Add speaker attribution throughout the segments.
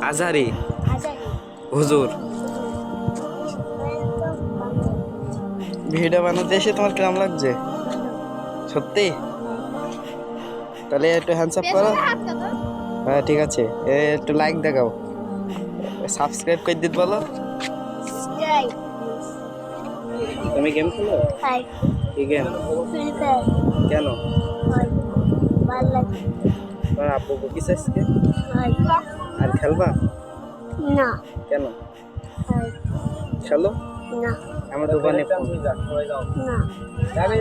Speaker 1: আজহারি হুজুর। ভিডিও বানাতে এসে তোমার কেমন লাগছে? সত্যি? তাহলে একটু হ্যান্ডস আপ করো। হ্যাঁ ঠিক আছে, একটু লাইক দেখাও, সাবস্ক্রাইব করে দিতে বলো। তুমি গেম খেলো? কি গেম? কেন? তোমার আব্বু বকিস আজকে? আর খেলবা
Speaker 2: না?
Speaker 1: কেন? খেলো
Speaker 2: না
Speaker 1: আমার দোকানে ফোন।
Speaker 2: না
Speaker 1: তাহলে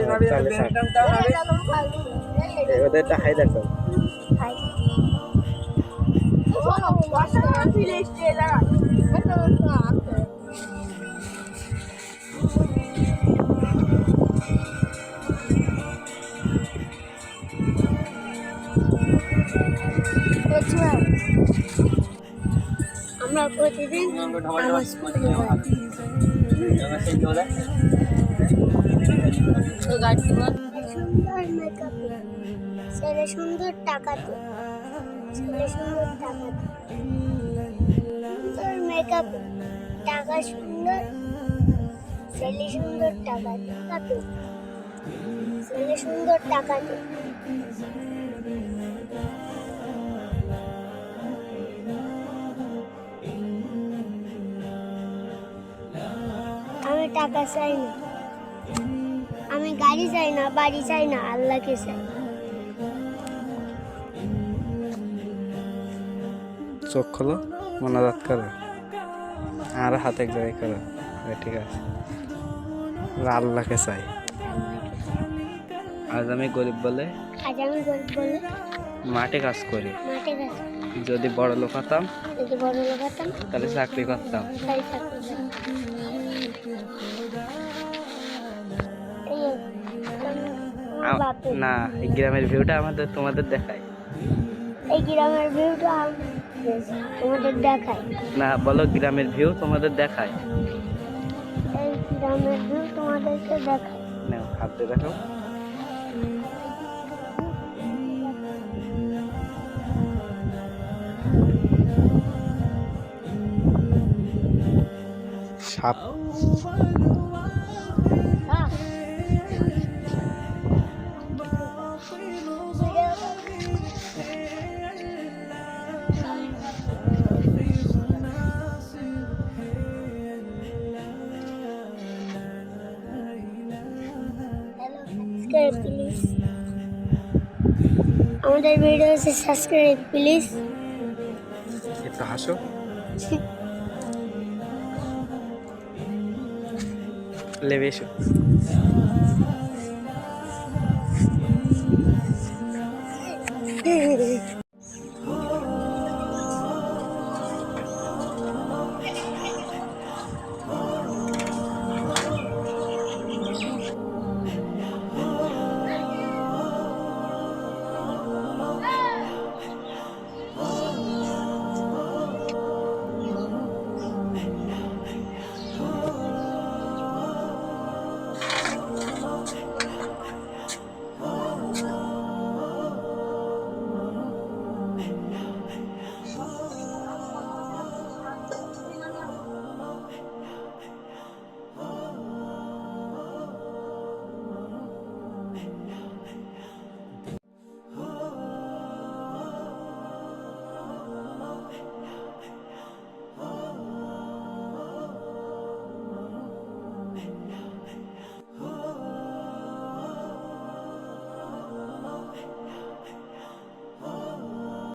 Speaker 1: ওদেরটা হাই দেখো।
Speaker 2: আমরা প্রতিদিন নামাজ পড়ি। সুন্দর মেকআপ, ছেলে সুন্দর টাকা তো, ছেলে সুন্দর টাকা তো, সুন্দর মেকআপ, টাকা সুন্দর, ছেলে সুন্দর টাকা তো, ছেলে সুন্দর টাকা তো। আমি টাকা চাই না, আমি গাড়ি চাই না, বাড়ি চাই না, আল্লাহকে চাই।
Speaker 1: চোখ খোলো, মোনাজাত করো, আর হাতে এক জায়গায় করো। ঠিক আছে, আল্লাহকে চাই। আজ আমি গরিব বলে মাঠে কাজ করি। যদি বড় লোক হতাম তাহলে চাকরি করতাম। না, এই গ্রামের ভিউটা তোমাদের দেখায়।
Speaker 2: এই গ্রামের ভিউটা তোমাদের দেখায়
Speaker 1: না, বলো গ্রামের ভিউ তোমাদের দেখায়।
Speaker 2: এই গ্রামের ভিউ তোমাদেরকে দেখায়।
Speaker 1: না, হাতে দেখো। সাপ।
Speaker 2: প্লিজ আমাদের ভিডিওতে সাবস্ক্রাইব প্লিজ।
Speaker 1: একটু হাসো। লেবে এসো।